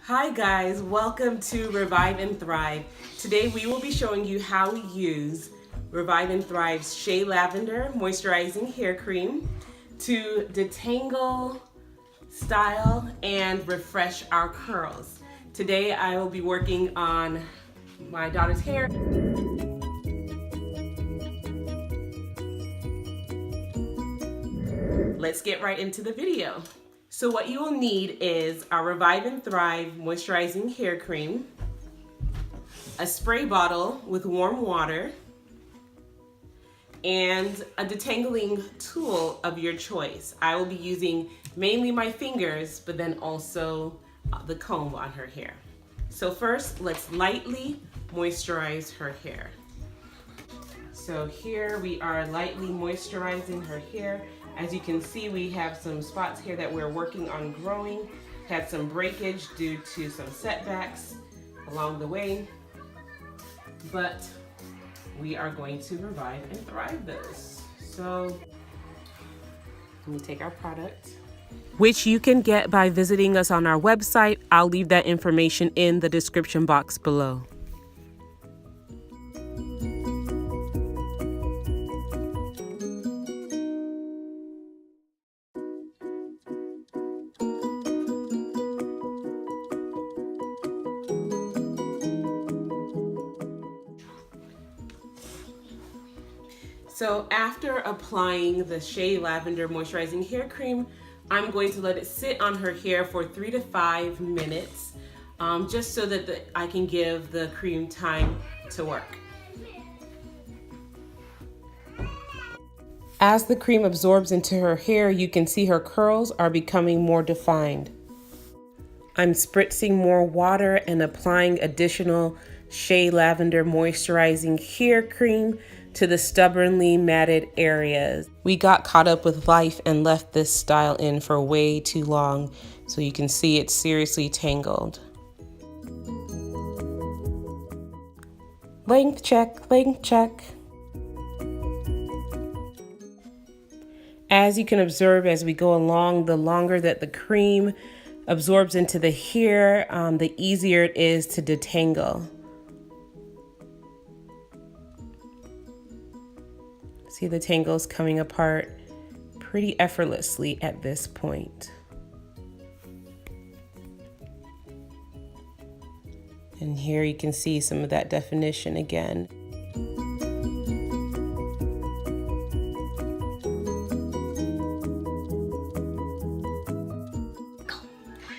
Hi guys, welcome to Revive and Thrive. Today we will be showing you how we use Revive and Thrive's Shea Lavender Moisturizing Hair Cream to detangle, style, and refresh our curls. Today I will be working on my daughter's hair. Let's get right into the video. So what you will need is our Revive and Thrive Moisturizing Hair Cream, a spray bottle with warm water, and a detangling tool of your choice. I will be using mainly my fingers, but then also the comb on her hair. So first, let's lightly moisturize her hair. So here we are lightly moisturizing her hair. As you can see, we have some spots here that we're working on growing. Had some breakage due to some setbacks along the way, but we are going to revive and thrive those. So let me take our product, which you can get by visiting us on our website. I'll leave that information in the description box below. So after applying the Shea Lavender Moisturizing Hair Cream, I'm going to let it sit on her hair for 3 to 5 minutes, just so that I can give the cream time to work. As the cream absorbs into her hair, you can see her curls are becoming more defined. I'm spritzing more water and applying additional Shea Lavender Moisturizing Hair Cream to the stubbornly matted areas. We got caught up with life and left this style in for way too long, so you can see it's seriously tangled. Length check, length check. As you can observe as we go along, the longer that the cream absorbs into the hair, the easier it is to detangle. See the tangles coming apart pretty effortlessly at this point. And here you can see some of that definition again.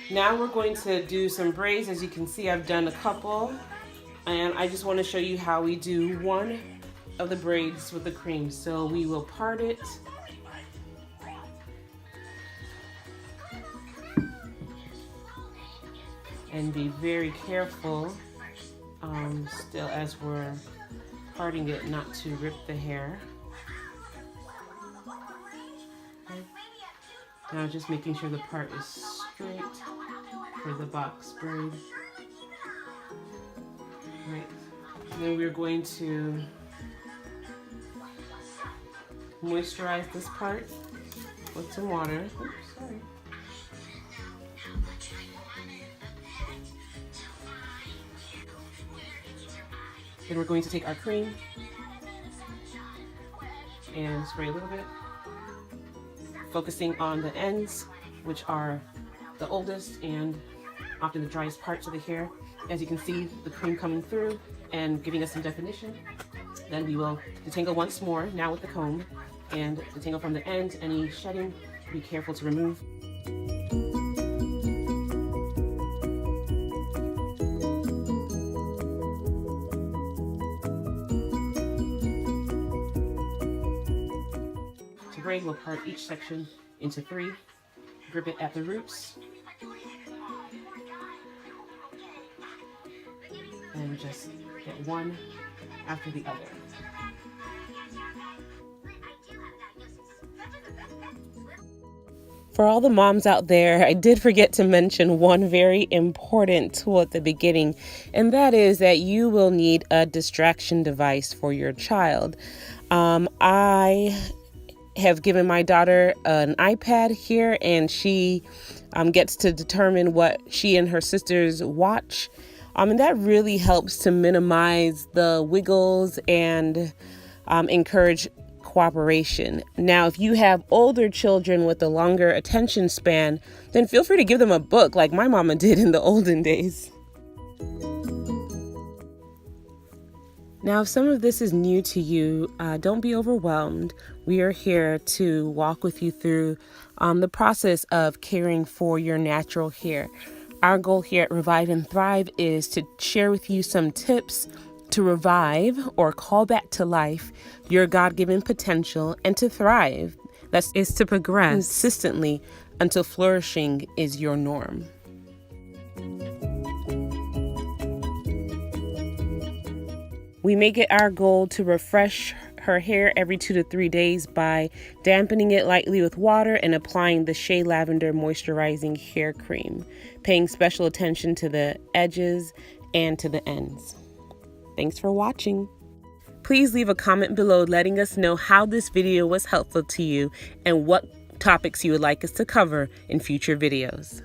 Now we're going to do some braids. As you can see, I've done a couple, and I just want to show you how we do one of the braids with the cream. So we will part it, and be very careful still as we're parting it not to rip the hair. Okay. Now just making sure the part is straight for the box braid. Right. And then we're going to moisturize this part with some water. Oops, sorry. Then we're going to take our cream and spray a little bit, focusing on the ends, which are the oldest and often the driest parts of the hair. As you can see, the cream coming through and giving us some definition. Then we will detangle once more, now with the comb, and detangle from the end. Any shedding, be careful to remove. To braid, we'll part each section into 3, grip it at the roots, and just get one after the other. For all the moms out there, I did forget to mention one very important tool at the beginning, and that is that you will need a distraction device for your child. I have given my daughter an iPad here, and she gets to determine what she and her sisters watch. And that really helps to minimize the wiggles and encourage cooperation. Now, if you have older children with a longer attention span, then feel free to give them a book like my mama did in the olden days. Now, if some of this is new to you, don't be overwhelmed. We are here to walk with you through the process of caring for your natural hair. Our goal here at Revive and Thrive is to share with you some tips to revive or call back to life your God-given potential and to thrive. That is to progress consistently until flourishing is your norm. We make it our goal to refresh her hair every 2 to 3 days by dampening it lightly with water and applying the Shea Lavender Moisturizing hair cream, paying special attention to the edges and to the ends. Thanks for watching. Please leave a comment below letting us know how this video was helpful to you and what topics you would like us to cover in future videos.